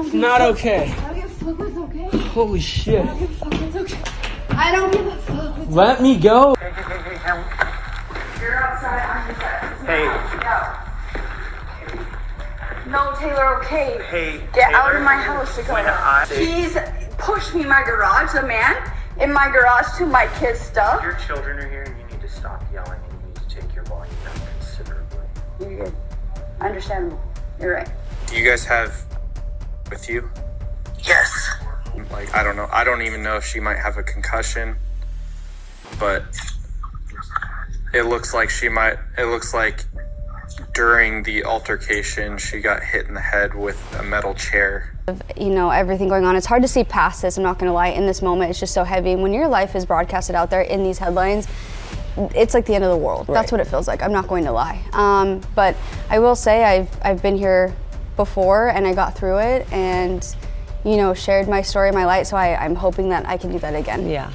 It's not okay. I don't give a fuck what's okay. Holy shit. I don't give a fuck what's okay. I don't give a fuck what's Let me go. You're outside, I'm inside. Hey. No, Taylor, okay. Hey, Get Taylor, out of my house, Dakota. He's pushed me in my garage, the man, in my garage to my kids' stuff. Your children are here and you need to stop yelling and you need to take your volume down considerably. You're good. Understandable. You're right. Do you guys have with you? Yes. Like, I don't know. I don't even know if she might have a concussion, but it looks like during the altercation, she got hit in the head with a metal chair. You know, everything going on. It's hard to see past this, I'm not gonna lie. In this moment, it's just so heavy. And when your life is broadcasted out there in these headlines, it's like the end of the world. Right. That's what it feels like, I'm not going to lie. But I will say I've been here before and I got through it and, you know, shared my story, my light, so I'm hoping that I can do that again. Yeah.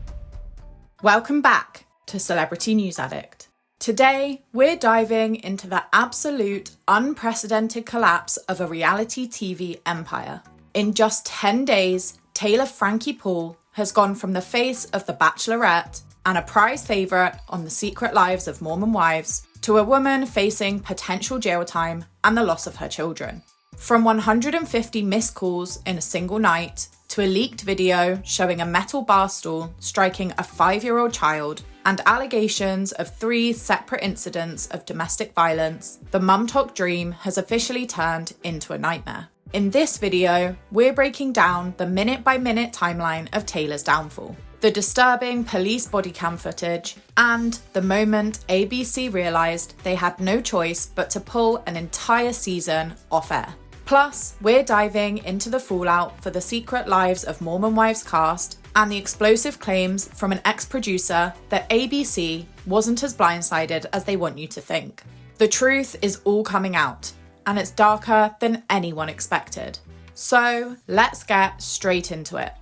Welcome back to Celebrity News Addict. Today, we're diving into the absolute unprecedented collapse of a reality TV empire. In just 10 days, Taylor Frankie Paul has gone from the face of The Bachelorette and a prize favourite on The Secret Lives of Mormon Wives to a woman facing potential jail time and the loss of her children. From 150 missed calls in a single night to a leaked video showing a metal barstool striking a 5-year-old child and allegations of 3 separate incidents of domestic violence, the MomTok dream has officially turned into a nightmare. In this video, we're breaking down the minute-by-minute timeline of Taylor's downfall, the disturbing police body cam footage, and the moment ABC realised they had no choice but to pull an entire season off air. Plus, we're diving into the fallout for the Secret Lives of Mormon Wives cast and the explosive claims from an ex-producer that ABC wasn't as blindsided as they want you to think. The truth is all coming out, and it's darker than anyone expected. So, let's get straight into it.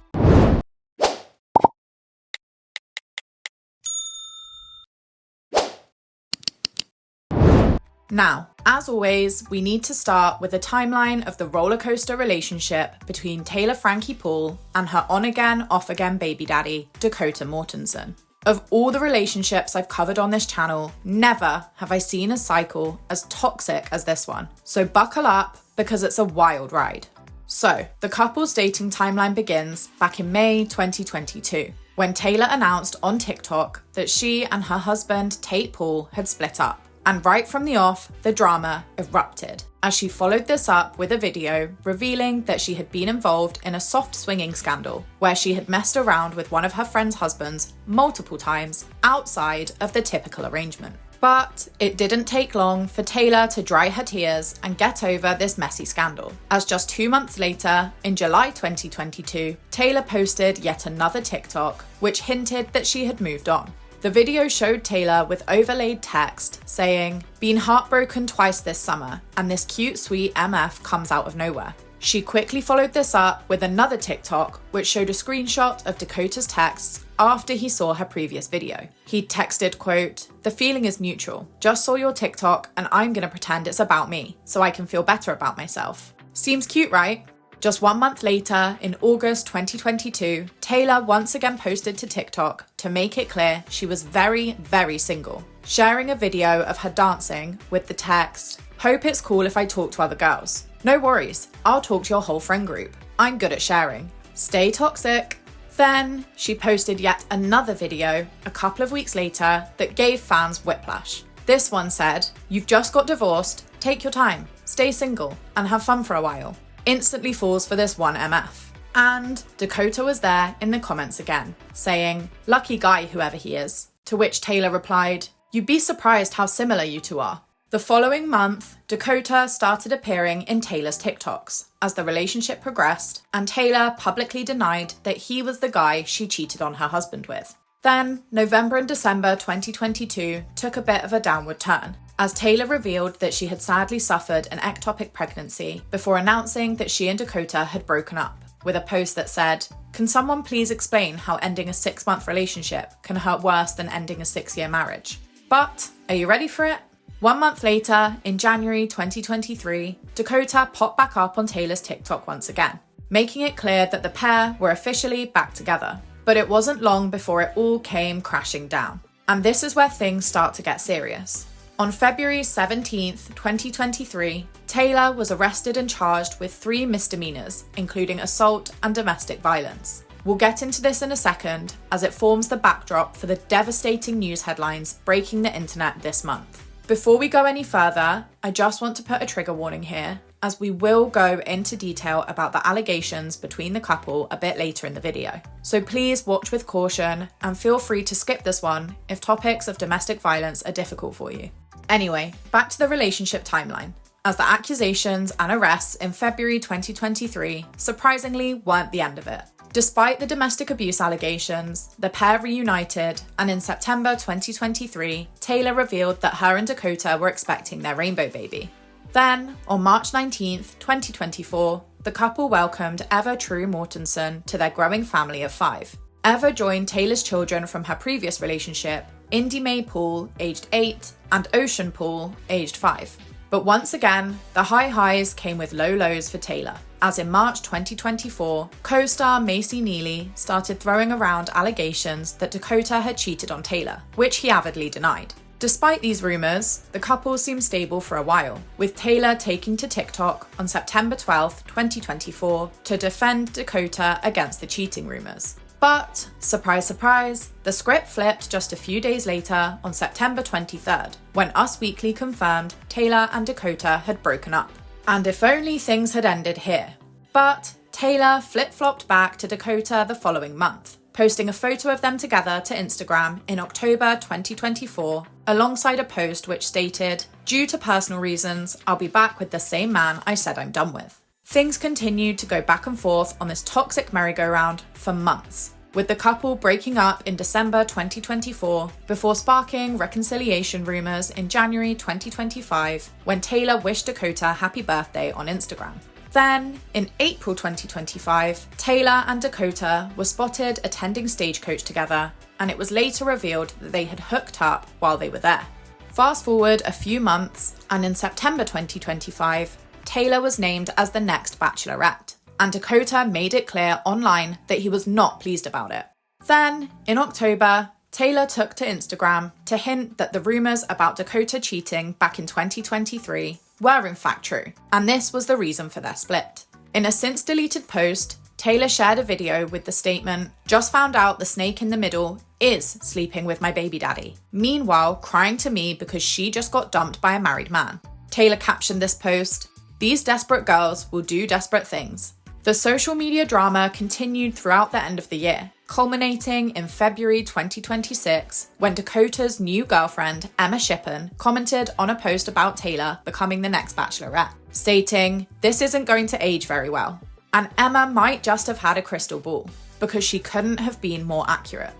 Now, as always, we need to start with a timeline of the rollercoaster relationship between Taylor Frankie Paul and her on-again, off-again baby daddy, Dakota Mortensen. Of all the relationships I've covered on this channel, never have I seen a cycle as toxic as this one. So buckle up, because it's a wild ride. So, the couple's dating timeline begins back in May 2022, when Taylor announced on TikTok that she and her husband, Tate Paul, had split up. And right from the off, the drama erupted, as she followed this up with a video revealing that she had been involved in a soft swinging scandal, where she had messed around with one of her friend's husbands multiple times outside of the typical arrangement. But it didn't take long for Taylor to dry her tears and get over this messy scandal, as just 2 months later, in July 2022, Taylor posted yet another TikTok which hinted that she had moved on. The video showed Taylor with overlaid text saying, "Been heartbroken twice this summer, and this cute sweet MF comes out of nowhere." She quickly followed this up with another TikTok which showed a screenshot of Dakota's texts after he saw her previous video. He texted, quote, "The feeling is mutual. Just saw your TikTok and I'm gonna pretend it's about me so I can feel better about myself." Seems cute, right? Just 1 month later, in August 2022, Taylor once again posted to TikTok to make it clear she was very, very single, sharing a video of her dancing with the text, "Hope it's cool if I talk to other girls. No worries, I'll talk to your whole friend group. I'm good at sharing. Stay toxic." Then, she posted yet another video a couple of weeks later that gave fans whiplash. This one said, "You've just got divorced, take your time, stay single, and have fun for a while." Instantly falls for this one MF. And Dakota was there in the comments again, saying, "Lucky guy whoever he is." To which Taylor replied, "You'd be surprised how similar you two are." The following month, Dakota started appearing in Taylor's TikToks as the relationship progressed, and Taylor publicly denied that he was the guy she cheated on her husband with. Then, November and December 2022 took a bit of a downward turn, as Taylor revealed that she had sadly suffered an ectopic pregnancy before announcing that she and Dakota had broken up, with a post that said, "Can someone please explain how ending a 6-month relationship can hurt worse than ending a 6-year marriage?" But, are you ready for it? 1 month later, in January 2023, Dakota popped back up on Taylor's TikTok once again, making it clear that the pair were officially back together. But it wasn't long before it all came crashing down. And this is where things start to get serious. On February 17th, 2023, Taylor was arrested and charged with 3 misdemeanors, including assault and domestic violence. We'll get into this in a second, as it forms the backdrop for the devastating news headlines breaking the internet this month. Before we go any further, I just want to put a trigger warning here, as we will go into detail about the allegations between the couple a bit later in the video. So please watch with caution and feel free to skip this one if topics of domestic violence are difficult for you. Anyway, back to the relationship timeline, as the accusations and arrests in February 2023 surprisingly weren't the end of it. Despite the domestic abuse allegations, the pair reunited, and in September 2023, Taylor revealed that her and Dakota were expecting their rainbow baby. Then, on March 19th, 2024, the couple welcomed Eva True Mortensen to their growing family of 5. Eva joined Taylor's children from her previous relationship, Indy Mae Paul, aged 8, and Ocean Paul, aged 5. But once again, the high highs came with low lows for Taylor, as in March 2024, co-star Macy Neely started throwing around allegations that Dakota had cheated on Taylor, which he avidly denied. Despite these rumours, the couple seemed stable for a while, with Taylor taking to TikTok on September 12, 2024 to defend Dakota against the cheating rumours. But, surprise surprise, the script flipped just a few days later on September 23rd, when Us Weekly confirmed Taylor and Dakota had broken up. And if only things had ended here. But Taylor flip-flopped back to Dakota the following month, posting a photo of them together to Instagram in October 2024, alongside a post which stated, "Due to personal reasons, I'll be back with the same man I said I'm done with." Things continued to go back and forth on this toxic merry-go-round for months, with the couple breaking up in December 2024 before sparking reconciliation rumours in January 2025 when Taylor wished Dakota happy birthday on Instagram. Then, in April 2025, Taylor and Dakota were spotted attending Stagecoach together, and it was later revealed that they had hooked up while they were there. Fast forward a few months, and in September 2025, Taylor was named as the next Bachelorette, and Dakota made it clear online that he was not pleased about it. Then, in October, Taylor took to Instagram to hint that the rumours about Dakota cheating back in 2023 were in fact true, and this was the reason for their split. In a since deleted post, Taylor shared a video with the statement, "Just found out the snake in the middle is sleeping with my baby daddy," meanwhile crying to me because she just got dumped by a married man. Taylor captioned this post, "These desperate girls will do desperate things." The social media drama continued throughout the end of the year, culminating in February 2026 when Dakota's new girlfriend, Emma Shippen, commented on a post about Taylor becoming the next Bachelorette, stating, "This isn't going to age very well." And Emma might just have had a crystal ball, because she couldn't have been more accurate.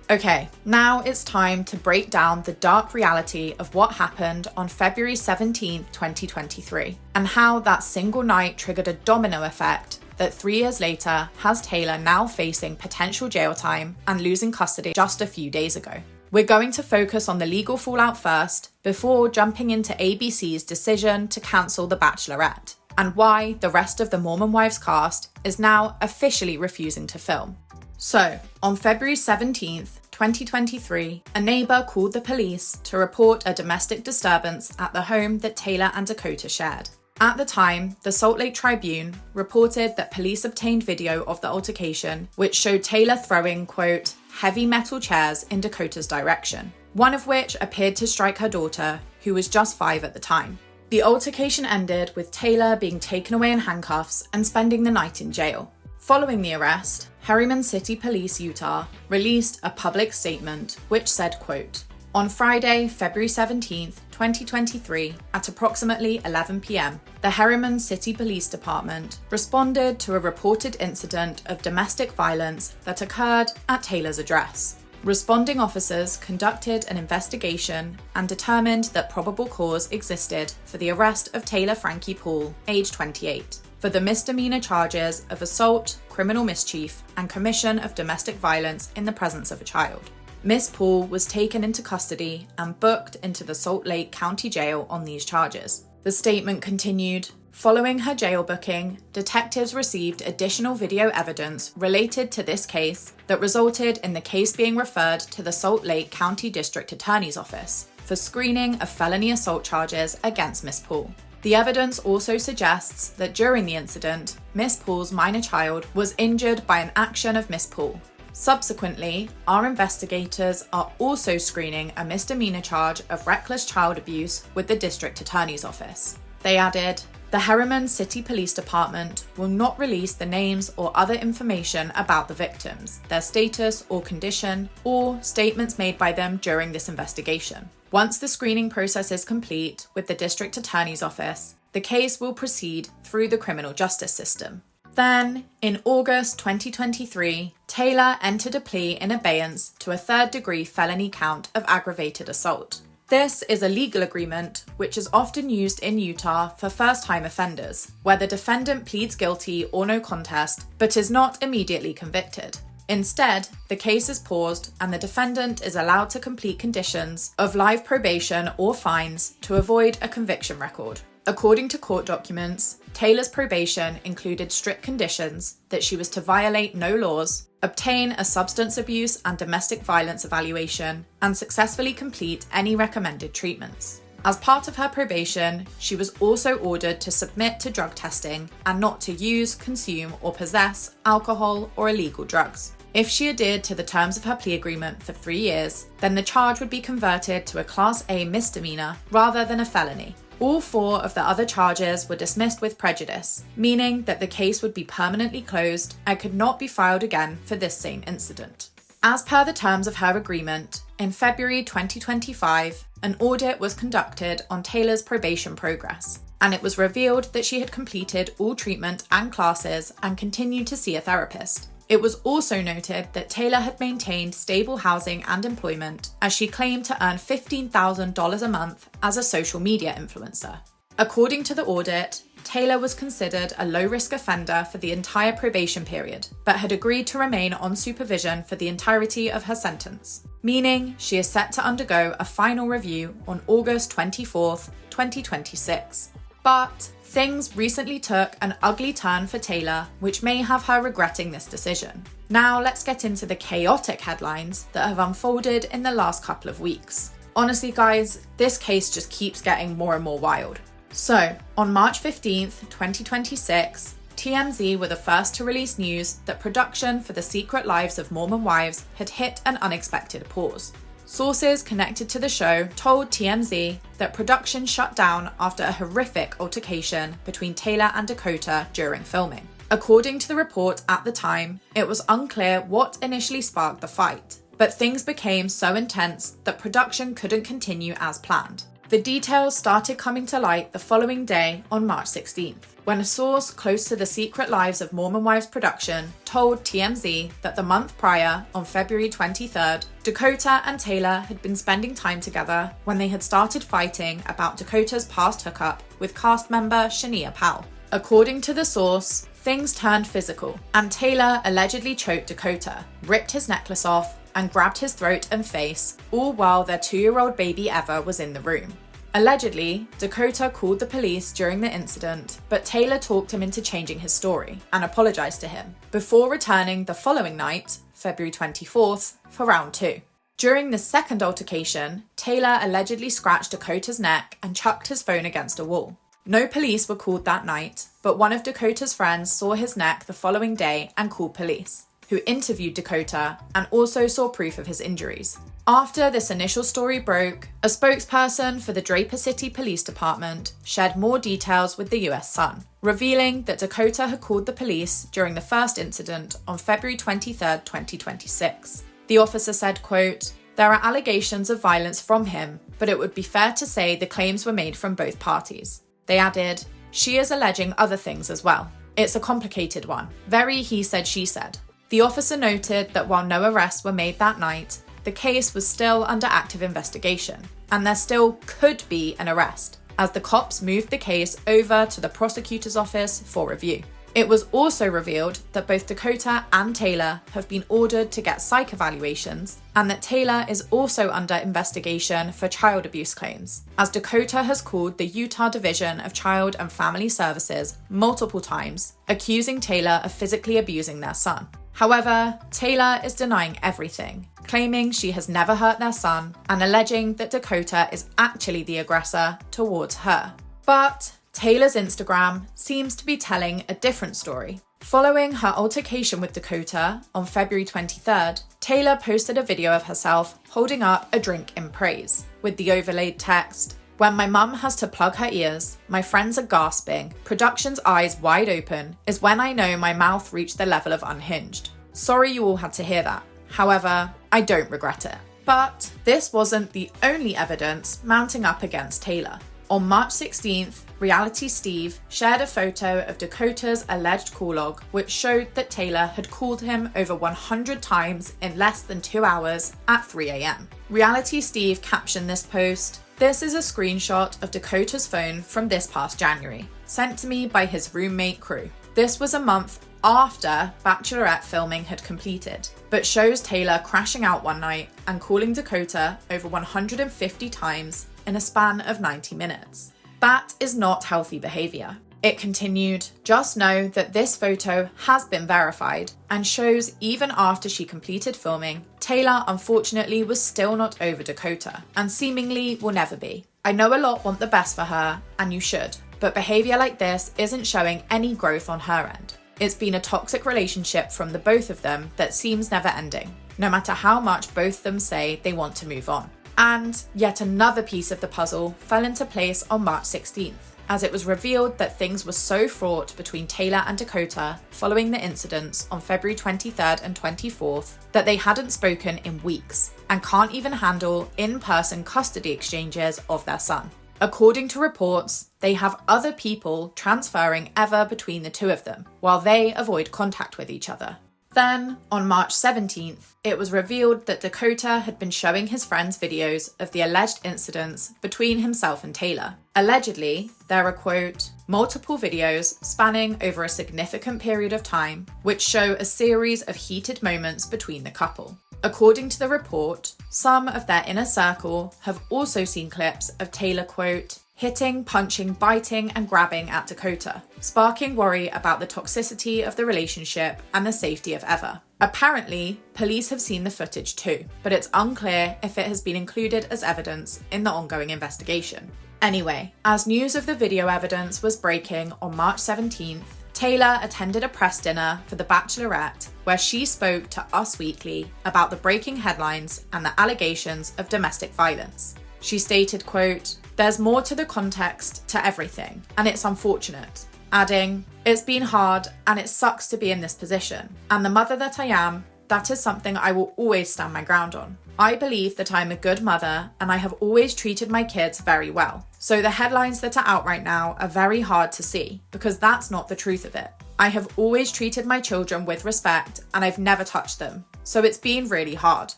Okay, now it's time to break down the dark reality of what happened on February 17th, 2023, and how that single night triggered a domino effect that 3 years later has Taylor now facing potential jail time and losing custody just a few days ago. We're going to focus on the legal fallout first, before jumping into ABC's decision to cancel The Bachelorette, and why the rest of the Mormon Wives cast is now officially refusing to film. So, on February 17th, 2023, a neighbour called the police to report a domestic disturbance at the home that Taylor and Dakota shared. At the time, the Salt Lake Tribune reported that police obtained video of the altercation, which showed Taylor throwing, quote, heavy metal chairs in Dakota's direction, one of which appeared to strike her daughter, who was just 5 at the time. The altercation ended with Taylor being taken away in handcuffs and spending the night in jail. Following the arrest, Harriman City Police, Utah, released a public statement which said, quote, "On Friday, February 17th, 2023, at approximately 11 p.m., the Harriman City Police Department responded to a reported incident of domestic violence that occurred at Taylor's address. Responding officers conducted an investigation and determined that probable cause existed for the arrest of Taylor Frankie Paul, age 28, for the misdemeanor charges of assault, criminal mischief, and commission of domestic violence in the presence of a child. Miss Paul was taken into custody and booked into the Salt Lake County Jail on these charges." The statement continued, Following her jail booking, detectives received additional video evidence related to this case that resulted in the case being referred to the Salt Lake County District Attorney's Office for screening of felony assault charges against Miss Paul. The evidence also suggests that during the incident, Miss Paul's minor child was injured by an action of Miss Paul. Subsequently, our investigators are also screening a misdemeanor charge of reckless child abuse with the District Attorney's Office. They added, "The Harriman City Police Department will not release the names or other information about the victims, their status or condition, or statements made by them during this investigation. Once the screening process is complete with the District Attorney's Office, the case will proceed through the criminal justice system." Then, in August 2023, Taylor entered a plea in abeyance to a third-degree felony count of aggravated assault. This is a legal agreement which is often used in Utah for first-time offenders, where the defendant pleads guilty or no contest, but is not immediately convicted. Instead, the case is paused and the defendant is allowed to complete conditions of live probation or fines to avoid a conviction record. According to court documents, Taylor's probation included strict conditions that she was to violate no laws, obtain a substance abuse and domestic violence evaluation, and successfully complete any recommended treatments. As part of her probation, she was also ordered to submit to drug testing and not to use, consume, or possess alcohol or illegal drugs. If she adhered to the terms of her plea agreement for 3 years, then the charge would be converted to a Class A misdemeanor rather than a felony. All 4 of the other charges were dismissed with prejudice, meaning that the case would be permanently closed and could not be filed again for this same incident. As per the terms of her agreement, in February 2025, an audit was conducted on Taylor's probation progress, and it was revealed that she had completed all treatment and classes and continued to see a therapist. It was also noted that Taylor had maintained stable housing and employment, as she claimed to earn $15,000 a month as a social media influencer. According to the audit, Taylor was considered a low-risk offender for the entire probation period, but had agreed to remain on supervision for the entirety of her sentence, meaning she is set to undergo a final review on August 24th, 2026. But things recently took an ugly turn for Taylor, which may have her regretting this decision. Now let's get into the chaotic headlines that have unfolded in the last couple of weeks. Honestly guys, this case just keeps getting more and more wild. So, on March 15th, 2026, TMZ were the first to release news that production for The Secret Lives of Mormon Wives had hit an unexpected pause. Sources connected to the show told TMZ that production shut down after a horrific altercation between Taylor and Dakota during filming. According to the report at the time, it was unclear what initially sparked the fight, but things became so intense that production couldn't continue as planned. The details started coming to light the following day on March 16th, when a source close to The Secret Lives of Mormon Wives production told TMZ that the month prior, on February 23rd, Dakota and Taylor had been spending time together when they had started fighting about Dakota's past hookup with cast member Shania Powell. According to the source, things turned physical, and Taylor allegedly choked Dakota, ripped his necklace off, and grabbed his throat and face, all while their 2-year-old baby Eva was in the room. Allegedly, Dakota called the police during the incident, but Taylor talked him into changing his story and apologized to him, before returning the following night, February 24th, for round 2. During the second altercation, Taylor allegedly scratched Dakota's neck and chucked his phone against a wall. No police were called that night, but one of Dakota's friends saw his neck the following day and called police, who interviewed Dakota and also saw proof of his injuries. After this initial story broke, a spokesperson for the Draper City Police Department shared more details with the US Sun, revealing that Dakota had called the police during the first incident on February 23, 2026. The officer said, quote, "There are allegations of violence from him, but it would be fair to say the claims were made from both parties." They added, "She is alleging other things as well. It's a complicated one. Very he said, she said." The officer noted that while no arrests were made that night, the case was still under active investigation, and there still could be an arrest, as the cops moved the case over to the prosecutor's office for review. It was also revealed that both Dakota and Taylor have been ordered to get psych evaluations, and that Taylor is also under investigation for child abuse claims, as Dakota has called the Utah Division of Child and Family Services multiple times, accusing Taylor of physically abusing their son. However, Taylor is denying everything, claiming she has never hurt their son and alleging that Dakota is actually the aggressor towards her. But Taylor's Instagram seems to be telling a different story. Following her altercation with Dakota on February 23rd, Taylor posted a video of herself holding up a drink in praise, with the overlaid text, "When my mum has to plug her ears, my friends are gasping, production's eyes wide open, is when I know my mouth reached the level of unhinged. Sorry you all had to hear that. However, I don't regret it." But this wasn't the only evidence mounting up against Taylor. On March 16th, Reality Steve shared a photo of Dakota's alleged call log, which showed that Taylor had called him over 100 times in less than 2 hours at 3 a.m. Reality Steve captioned this post, "This is a screenshot of Dakota's phone from this past January, sent to me by his roommate crew. This was a month after Bachelorette filming had completed, but shows Taylor crashing out one night and calling Dakota over 150 times in a span of 90 minutes. That is not healthy behaviour." It continued, "Just know that this photo has been verified and shows even after she completed filming, Taylor unfortunately was still not over Dakota and seemingly will never be. I know a lot want the best for her, and you should, but behaviour like this isn't showing any growth on her end. It's been a toxic relationship from the both of them that seems never ending, no matter how much both of them say they want to move on." And yet another piece of the puzzle fell into place on March 16th, as it was revealed that things were so fraught between Taylor and Dakota following the incidents on February 23rd and 24th that they hadn't spoken in weeks and can't even handle in-person custody exchanges of their son. According to reports, they have other people transferring ever between the two of them, while they avoid contact with each other. Then, on March 17th, it was revealed that Dakota had been showing his friends videos of the alleged incidents between himself and Taylor. Allegedly, there are, quote, "multiple videos spanning over a significant period of time, which show a series of heated moments between the couple." According to the report, some of their inner circle have also seen clips of Taylor, quote, "hitting, punching, biting and grabbing at Dakota, sparking worry about the toxicity of the relationship and the safety of Eva." Apparently, police have seen the footage too, but it's unclear if it has been included as evidence in the ongoing investigation. Anyway, as news of the video evidence was breaking on March 17th, Taylor attended a press dinner for The Bachelorette where she spoke to Us Weekly about the breaking headlines and the allegations of domestic violence. She stated, quote, "There's more to the context to everything, and it's unfortunate," adding, "It's been hard and it sucks to be in this position. And the mother that I am, that is something I will always stand my ground on. I believe that I'm a good mother and I have always treated my kids very well. So the headlines that are out right now are very hard to see because that's not the truth of it. I have always treated my children with respect and I've never touched them. So it's been really hard."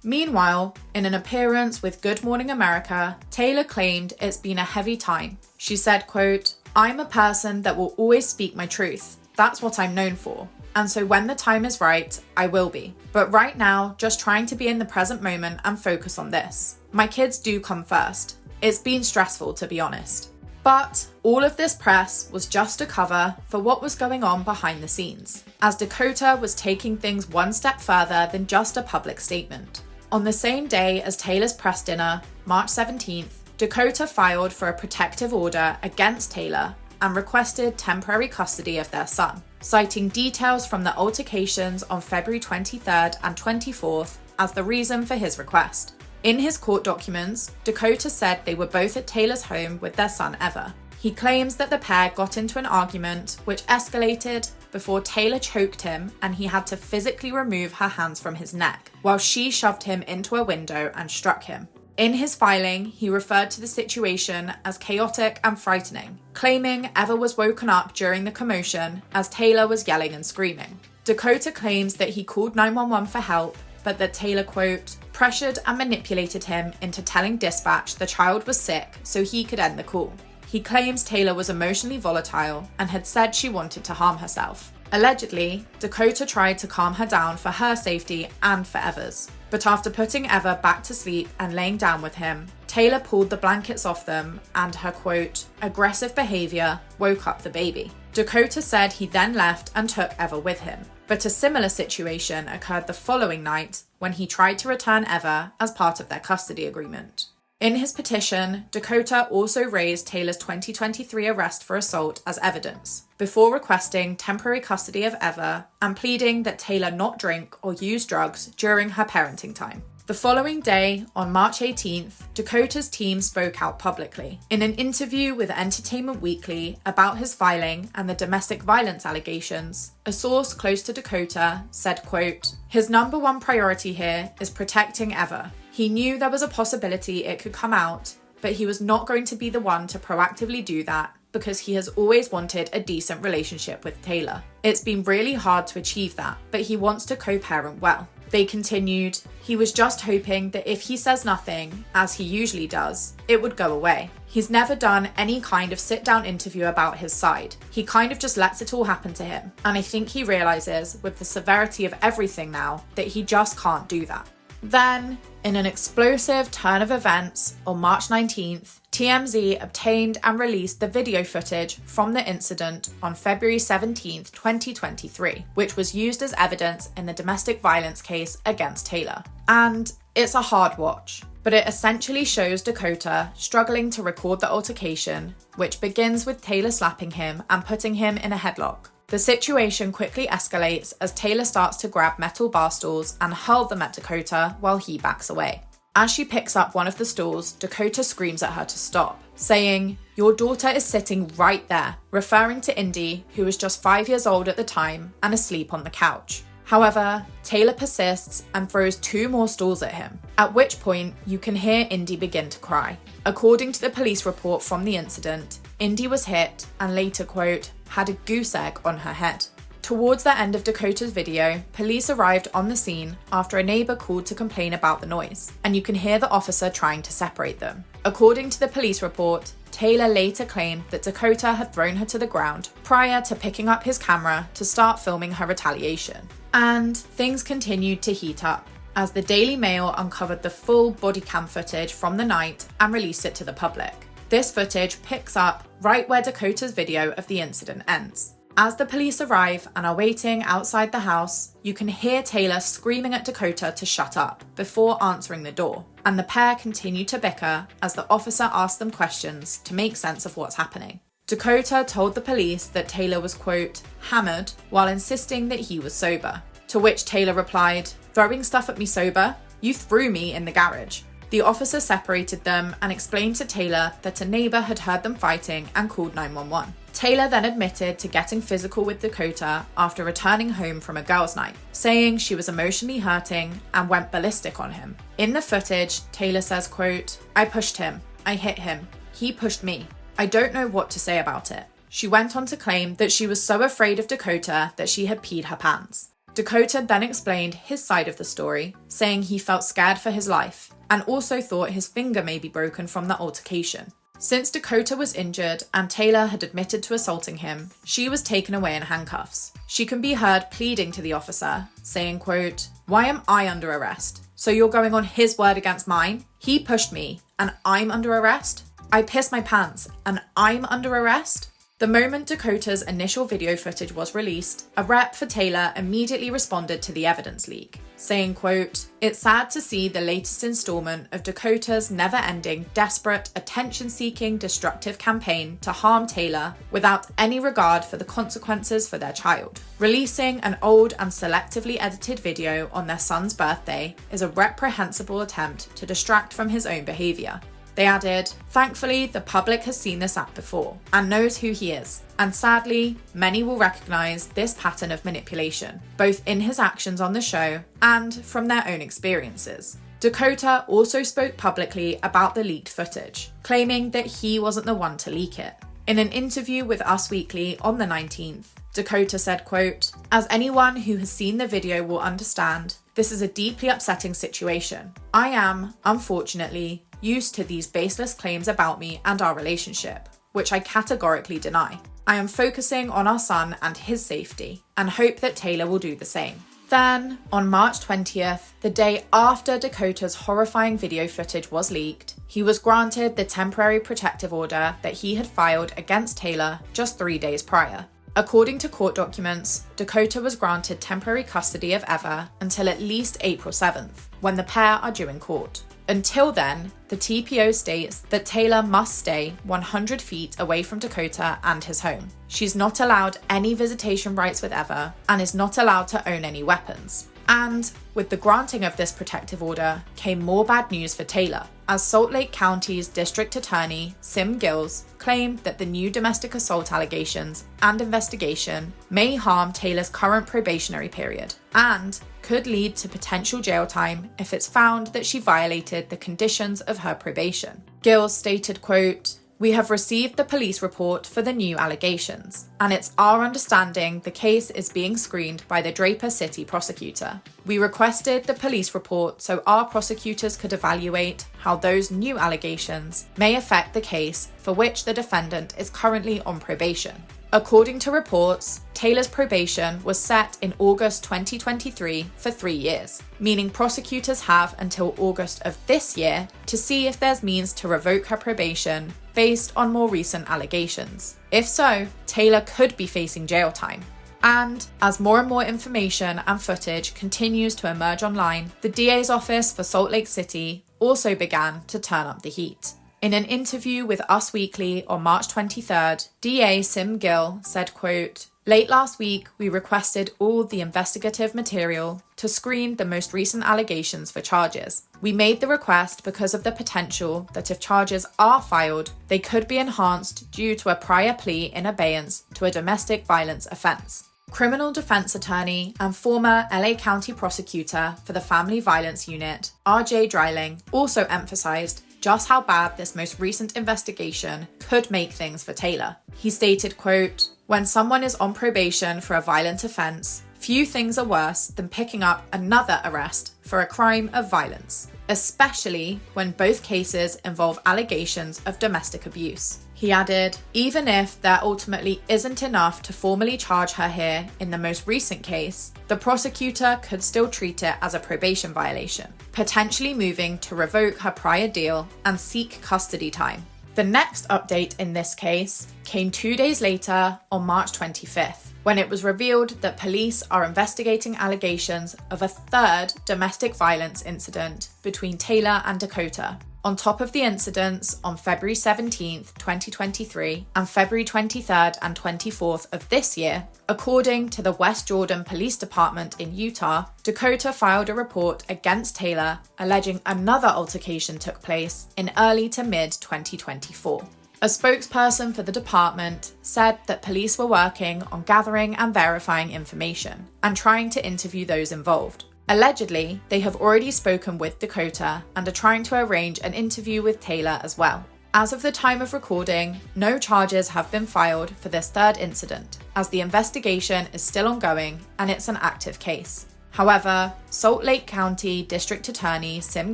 Meanwhile, in an appearance with Good Morning America, Taylor claimed it's been a heavy time. She said, quote, "I'm a person that will always speak my truth. That's what I'm known for. And so when the time is right, I will be. But right now, just trying to be in the present moment and focus on this. My kids do come first. It's been stressful, to be honest." But all of this press was just a cover for what was going on behind the scenes, as Dakota was taking things one step further than just a public statement. On the same day as Taylor's press dinner, March 17th, Dakota filed for a protective order against Taylor and requested temporary custody of their son, citing details from the altercations on February 23rd and 24th as the reason for his request. In his court documents, Dakota said they were both at Taylor's home with their son Eva. He claims that the pair got into an argument which escalated before Taylor choked him and he had to physically remove her hands from his neck, while she shoved him into a window and struck him. In his filing, he referred to the situation as chaotic and frightening, claiming Eva was woken up during the commotion as Taylor was yelling and screaming. Dakota claims that he called 911 for help, but that Taylor, quote, "pressured and manipulated him into telling dispatch the child was sick so he could end the call. he claims Taylor was emotionally volatile and had said she wanted to harm herself. Allegedly, Dakota tried to calm her down for her safety and for Ever's. But after putting Ever back to sleep and laying down with him, Taylor pulled the blankets off them and her, quote, aggressive behaviour woke up the baby. Dakota said he then left and took Ever with him. But a similar situation occurred the following night when he tried to return Ever as part of their custody agreement. In his petition, Dakota also raised Taylor's 2023 arrest for assault as evidence, before requesting temporary custody of Ever and pleading that Taylor not drink or use drugs during her parenting time. The following day, on March 18th, Dakota's team spoke out publicly. In an interview with Entertainment Weekly about his filing and the domestic violence allegations, a source close to Dakota said, quote, his number one priority here is protecting Ever. He knew there was a possibility it could come out, but he was not going to be the one to proactively do that because he has always wanted a decent relationship with Taylor. It's been really hard to achieve that, but he wants to co-parent well. They continued, he was just hoping that if he says nothing, as he usually does, it would go away. He's never done any kind of sit-down interview about his side. He kind of just lets it all happen to him. And I think he realizes, with the severity of everything now, that he just can't do that. Then, in an explosive turn of events, on March 19th, TMZ obtained and released the video footage from the incident on February 17th, 2023, which was used as evidence in the domestic violence case against Taylor. And it's a hard watch, but it essentially shows Dakota struggling to record the altercation, which begins with Taylor slapping him and putting him in a headlock. The situation quickly escalates as Taylor starts to grab metal bar stools and hurl them at Dakota while he backs away. As she picks up one of the stools, Dakota screams at her to stop, saying, your daughter is sitting right there, referring to Indy, who was just 5 years old at the time and asleep on the couch. However, Taylor persists and throws 2 more stools at him, at which point you can hear Indy begin to cry. According to the police report from the incident, Indy was hit and later, quote, had a goose egg on her head. Towards the end of Dakota's video, police arrived on the scene after a neighbour called to complain about the noise, and you can hear the officer trying to separate them. According to the police report, Taylor later claimed that Dakota had thrown her to the ground prior to picking up his camera to start filming her retaliation. And things continued to heat up, as the Daily Mail uncovered the full bodycam footage from the night and released it to the public. This footage picks up right where Dakota's video of the incident ends. As the police arrive and are waiting outside the house, you can hear Taylor screaming at Dakota to shut up before answering the door, and the pair continue to bicker as the officer asks them questions to make sense of what's happening. Dakota told the police that Taylor was, quote, hammered, while insisting that he was sober, to which Taylor replied, throwing stuff at me sober? You threw me in the garage. The officer separated them and explained to Taylor that a neighbour had heard them fighting and called 911. Taylor then admitted to getting physical with Dakota after returning home from a girls' night, saying she was emotionally hurting and went ballistic on him. In the footage, Taylor says, quote, I pushed him. I hit him. He pushed me. I don't know what to say about it. She went on to claim that she was so afraid of Dakota that she had peed her pants. Dakota then explained his side of the story, saying he felt scared for his life and also thought his finger may be broken from the altercation. Since Dakota was injured and Taylor had admitted to assaulting him, she was taken away in handcuffs. She can be heard pleading to the officer, saying, quote, why am I under arrest? So you're going on his word against mine? He pushed me and I'm under arrest? I pissed my pants and I'm under arrest? The moment Dakota's initial video footage was released, a rep for Taylor immediately responded to the evidence leak, saying, quote, it's sad to see the latest installment of Dakota's never-ending, desperate, attention-seeking, destructive campaign to harm Taylor without any regard for the consequences for their child. Releasing an old and selectively edited video on their son's birthday is a reprehensible attempt to distract from his own behaviour. They added, thankfully, the public has seen this act before and knows who he is. And sadly, many will recognise this pattern of manipulation, both in his actions on the show and from their own experiences. Dakota also spoke publicly about the leaked footage, claiming that he wasn't the one to leak it. In an interview with Us Weekly on the 19th, Dakota said, quote, as anyone who has seen the video will understand, this is a deeply upsetting situation. I am, unfortunately, used to these baseless claims about me and our relationship. which I categorically deny. I am focusing on our son and his safety, and hope that Taylor will do the same. Then, on March 20th, the day after Dakota's horrifying video footage was leaked, he was granted the temporary protective order that he had filed against Taylor just 3 days prior. According to court documents, Dakota was granted temporary custody of Eva until at least April 7th, when the pair are due in court. Until then, the TPO states that Taylor must stay 100 feet away from Dakota and his home. She's not allowed any visitation rights with Eva and is not allowed to own any weapons. And with the granting of this protective order came more bad news for Taylor, as Salt Lake County's District Attorney, Sim Gills, claimed that the new domestic assault allegations and investigation may harm Taylor's current probationary period and could lead to potential jail time if it's found that she violated the conditions of her probation. Gills stated, quote, "We have received the police report for the new allegations, and it's our understanding the case is being screened by the Draper City prosecutor. We requested the police report so our prosecutors could evaluate how those new allegations may affect the case for which the defendant is currently on probation." According to reports, Taylor's probation was set in August 2023 for 3 years, meaning prosecutors have until August of this year to see if there's means to revoke her probation based on more recent allegations. If so, Taylor could be facing jail time. And as more and more information and footage continues to emerge online, the DA's office for Salt Lake City also began to turn up the heat. In an interview with Us Weekly on March 23rd, DA Sim Gill said, quote, "Late last week, we requested all the investigative material to screen the most recent allegations for charges. We made the request because of the potential that if charges are filed, they could be enhanced due to a prior plea in abeyance to a domestic violence offense." Criminal defense attorney and former LA County prosecutor for the Family Violence Unit, RJ Dreiling, also emphasized just how bad this most recent investigation could make things for Taylor. He stated, quote, "When someone is on probation for a violent offense, few things are worse than picking up another arrest for a crime of violence, especially when both cases involve allegations of domestic abuse." He added, "Even if there ultimately isn't enough to formally charge her here in the most recent case, the prosecutor could still treat it as a probation violation, potentially moving to revoke her prior deal and seek custody time." The next update in this case came 2 days later on March 25th, when it was revealed that police are investigating allegations of a third domestic violence incident between Taylor and Dakota. On top of the incidents on February 17th, 2023 and February 23rd and 24th of this year, according to the West Jordan Police Department in Utah, Dakota filed a report against Taylor alleging another altercation took place in early to mid-2024. A spokesperson for the department said that police were working on gathering and verifying information and trying to interview those involved. Allegedly, they have already spoken with Dakota and are trying to arrange an interview with Taylor as well. As of the time of recording, no charges have been filed for this third incident, as the investigation is still ongoing and it's an active case. However, Salt Lake County District Attorney Sim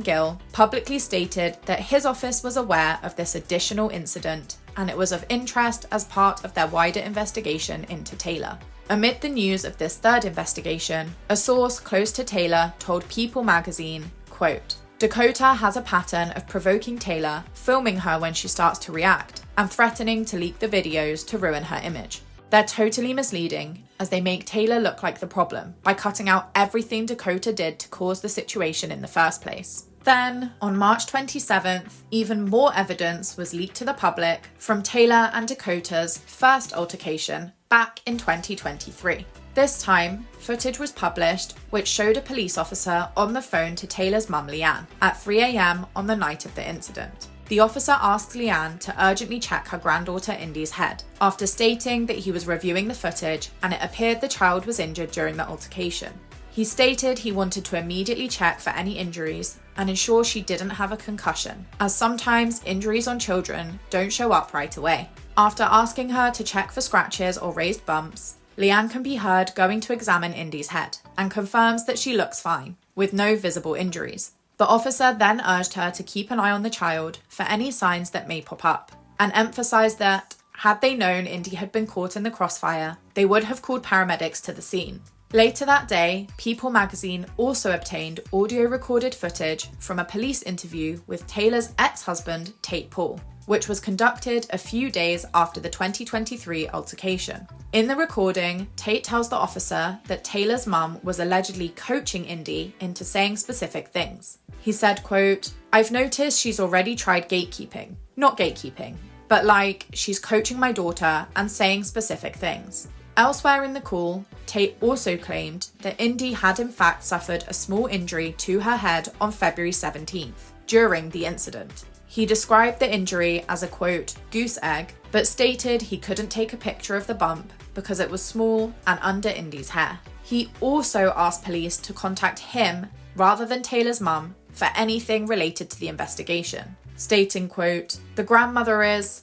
Gill publicly stated that his office was aware of this additional incident and it was of interest as part of their wider investigation into Taylor. Amid the news of this third investigation, a source close to Taylor told People magazine, quote, "Dakota has a pattern of provoking Taylor, filming her when she starts to react, and threatening to leak the videos to ruin her image. They're totally misleading, as they make Taylor look like the problem by cutting out everything Dakota did to cause the situation in the first place." Then, on March 27th, even more evidence was leaked to the public from Taylor and Dakota's first altercation back in 2023. This time, footage was published which showed a police officer on the phone to Taylor's mum Leanne at 3 a.m. on the night of the incident. The officer asked Leanne to urgently check her granddaughter Indy's head, after stating that he was reviewing the footage and it appeared the child was injured during the altercation. He stated he wanted to immediately check for any injuries and ensure she didn't have a concussion, as sometimes injuries on children don't show up right away. After asking her to check for scratches or raised bumps, Leanne can be heard going to examine Indy's head and confirms that she looks fine, with no visible injuries. The officer then urged her to keep an eye on the child for any signs that may pop up, and emphasised that, had they known Indy had been caught in the crossfire, they would have called paramedics to the scene. Later that day, People magazine also obtained audio-recorded footage from a police interview with Taylor's ex-husband, Tate Paul, which was conducted a few days after the 2023 altercation. In the recording, Tate tells the officer that Taylor's mum was allegedly coaching Indy into saying specific things. He said, quote, "I've noticed she's already tried gatekeeping. Not gatekeeping, but like she's coaching my daughter and saying specific things." Elsewhere in the call, Tate also claimed that Indy had in fact suffered a small injury to her head on February 17th, during the incident. He described the injury as a, quote, "goose egg," but stated he couldn't take a picture of the bump because it was small and under Indy's hair. He also asked police to contact him rather than Taylor's mum for anything related to the investigation, stating, quote, "The grandmother is,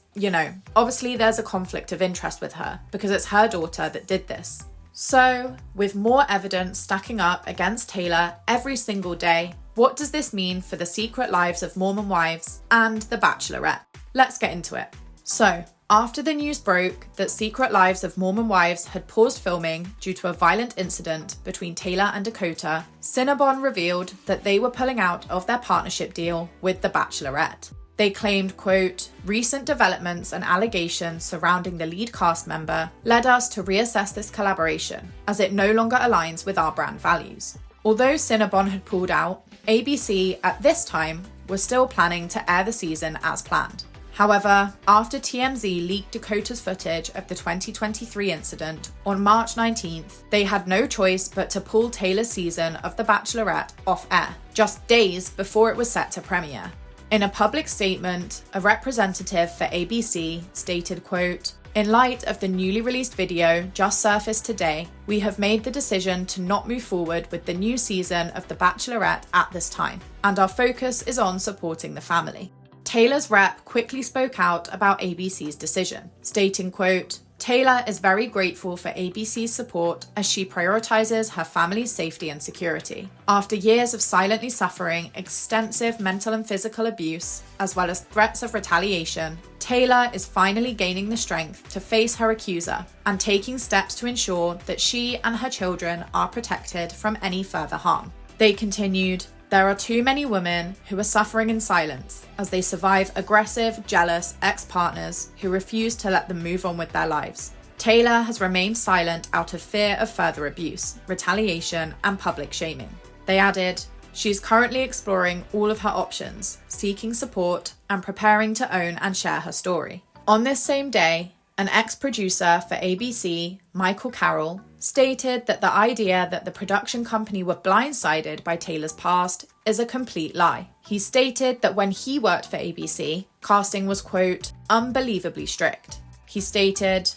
obviously there's a conflict of interest with her because it's her daughter that did this." So, with more evidence stacking up against Taylor every single day, what does this mean for the secret lives of Mormon wives and the Bachelorette? Let's get into it. So, after the news broke that Secret Lives of Mormon Wives had paused filming due to a violent incident between Taylor and Dakota, Cinnabon revealed that they were pulling out of their partnership deal with the Bachelorette. They claimed, quote, "Recent developments and allegations surrounding the lead cast member led us to reassess this collaboration, as it no longer aligns with our brand values." Although Cinnabon had pulled out, ABC at this time was still planning to air the season as planned. However, after TMZ leaked Dakota's footage of the 2023 incident on March 19th, they had no choice but to pull Taylor's season of The Bachelorette off air, just days before it was set to premiere. In a public statement, a representative for ABC stated, quote, "In light of the newly released video just surfaced today, we have made the decision to not move forward with the new season of The Bachelorette at this time, and our focus is on supporting the family." Taylor's rep quickly spoke out about ABC's decision, stating, quote, "Taylor is very grateful for ABC's support as she prioritizes her family's safety and security. After years of silently suffering extensive mental and physical abuse, as well as threats of retaliation, Taylor is finally gaining the strength to face her accuser and taking steps to ensure that she and her children are protected from any further harm." They continued, "There are too many women who are suffering in silence as they survive aggressive, jealous ex-partners who refuse to let them move on with their lives. Taylor has remained silent out of fear of further abuse, retaliation, and public shaming." They added, "She's currently exploring all of her options, seeking support, and preparing to own and share her story." On this same day, an ex-producer for ABC, Michael Carroll, stated that the idea that the production company were blindsided by Taylor's past is a complete lie. He stated that when he worked for ABC, casting was, quote, "unbelievably strict." He stated,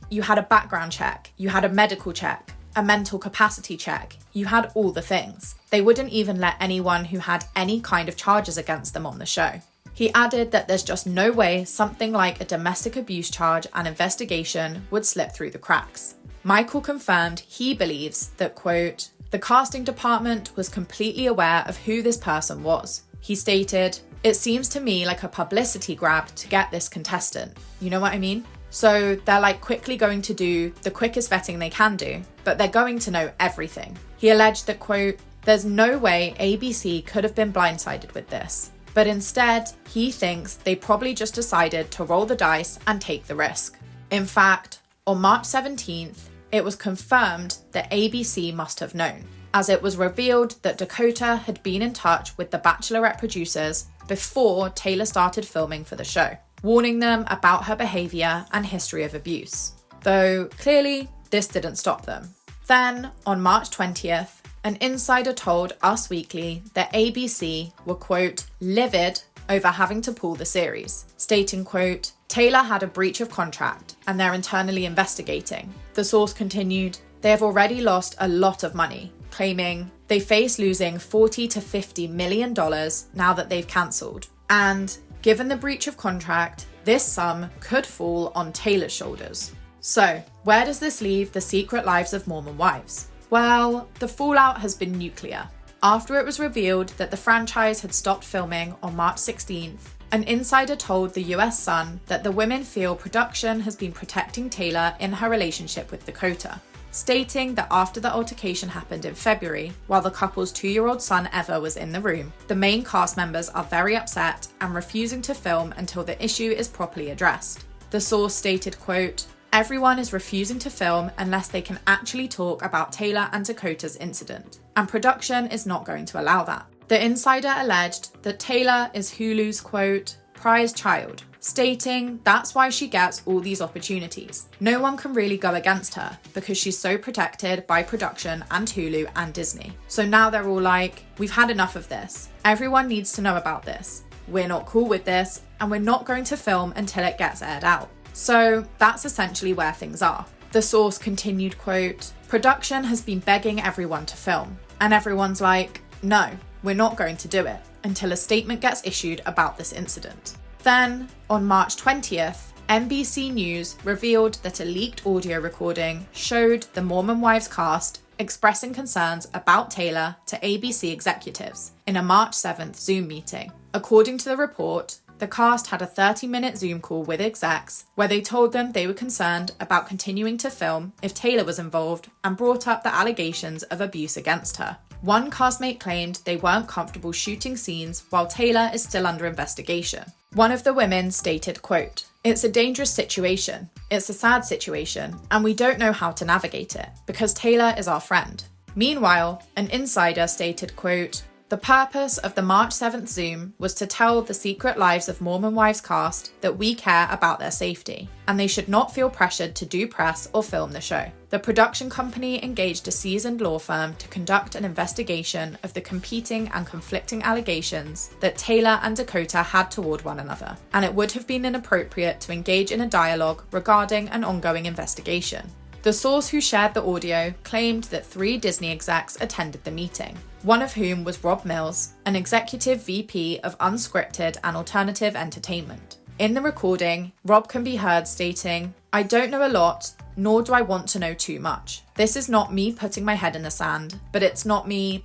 you had a background check, you had a medical check, a mental capacity check, you had all the things. They wouldn't even let anyone who had any kind of charges against them on the show. He added that there's just no way something like a domestic abuse charge and investigation would slip through the cracks. Michael confirmed he believes that, quote, "the casting department was completely aware of who this person was." He stated, "It seems to me like a publicity grab to get this contestant. You know what I mean? So they're quickly going to do the quickest vetting they can do, but they're going to know everything." He alleged that, quote, "There's no way ABC could have been blindsided with this. But instead, he thinks they probably just decided to roll the dice and take the risk." In fact, on March 17th, it was confirmed that ABC must have known, as it was revealed that Dakota had been in touch with the Bachelorette producers before Taylor started filming for the show, warning them about her behaviour and history of abuse. Though, clearly, this didn't stop them. Then, on March 20th, an insider told Us Weekly that ABC were, quote, "livid over having to pull the series," stating, quote, "Taylor had a breach of contract and they're internally investigating." The source continued, "They have already lost a lot of money," claiming they face losing $40 to $50 million now that they've cancelled. And given the breach of contract, this sum could fall on Taylor's shoulders. So, where does this leave the Secret Lives of Mormon Wives? Well, the fallout has been nuclear. After it was revealed that the franchise had stopped filming on March 16th, an insider told the US Sun that the women feel production has been protecting Taylor in her relationship with Dakota, stating that after the altercation happened in February, while the couple's 2-year-old son Ever was in the room, the main cast members are very upset and refusing to film until the issue is properly addressed. The source stated, quote, "Everyone is refusing to film unless they can actually talk about Taylor and Dakota's incident, and production is not going to allow that." The insider alleged that Taylor is Hulu's, quote, "prized child," stating that's why she gets all these opportunities. No one can really go against her because she's so protected by production and Hulu and Disney. So now they're all like, we've had enough of this. Everyone needs to know about this. We're not cool with this, and we're not going to film until it gets aired out. So that's essentially where things are. The source continued, quote, "Production has been begging everyone to film, and everyone's like, no, we're not going to do it until a statement gets issued about this incident." Then, on March 20th, NBC News revealed that a leaked audio recording showed the Mormon Wives cast expressing concerns about Taylor to ABC executives in a March 7th Zoom meeting. According to the report, the cast had a 30-minute Zoom call with execs where they told them they were concerned about continuing to film if Taylor was involved and brought up the allegations of abuse against her. One castmate claimed they weren't comfortable shooting scenes while Taylor is still under investigation. One of the women stated, quote, "It's a dangerous situation, it's a sad situation, and we don't know how to navigate it because Taylor is our friend." Meanwhile, an insider stated, quote, "The purpose of the March 7th Zoom was to tell the Secret Lives of Mormon Wives cast that we care about their safety, and they should not feel pressured to do press or film the show. The production company engaged a seasoned law firm to conduct an investigation of the competing and conflicting allegations that Taylor and Dakota had toward one another, and it would have been inappropriate to engage in a dialogue regarding an ongoing investigation." The source who shared the audio claimed that 3 Disney execs attended the meeting, one of whom was Rob Mills, an executive VP of unscripted and alternative entertainment. In the recording, Rob can be heard stating, "I don't know a lot, nor do I want to know too much. This is not me putting my head in the sand, but it's not me,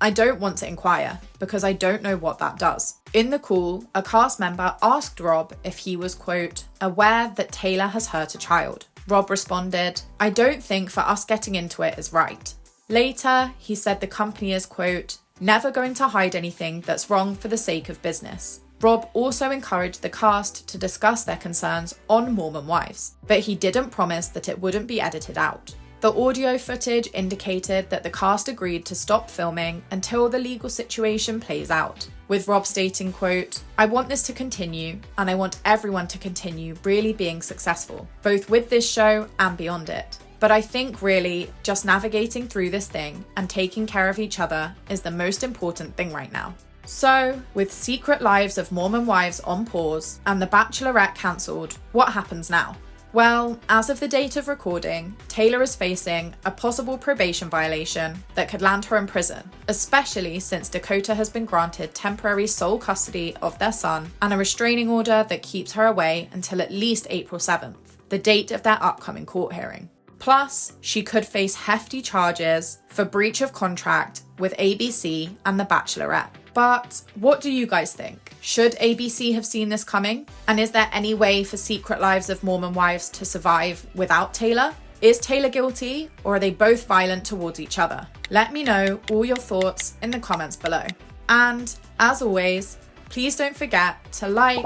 I don't want to inquire because I don't know what that does." In the call, a cast member asked Rob if he was, quote, "aware that Taylor has hurt a child." Rob responded, "I don't think for us getting into it is right." Later, he said the company is, quote, "never going to hide anything that's wrong for the sake of business." Rob also encouraged the cast to discuss their concerns on Mormon Wives, but he didn't promise that it wouldn't be edited out. The audio footage indicated that the cast agreed to stop filming until the legal situation plays out, with Rob stating, quote, "I want this to continue, and I want everyone to continue really being successful, both with this show and beyond it. But I think really just navigating through this thing and taking care of each other is the most important thing right now." So, with Secret Lives of Mormon Wives on pause and The Bachelorette cancelled, what happens now? Well, as of the date of recording, Taylor is facing a possible probation violation that could land her in prison, especially since Dakota has been granted temporary sole custody of their son and a restraining order that keeps her away until at least April 7th, the date of their upcoming court hearing. Plus, she could face hefty charges for breach of contract with ABC and The Bachelorette. But what do you guys think? Should ABC have seen this coming? And is there any way for Secret Lives of Mormon Wives to survive without Taylor? Is Taylor guilty, or are they both violent towards each other? Let me know all your thoughts in the comments below. And as always, please don't forget to like,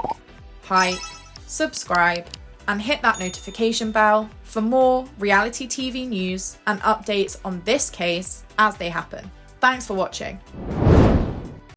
hype, subscribe, and hit that notification bell for more reality TV news and updates on this case as they happen. Thanks for watching.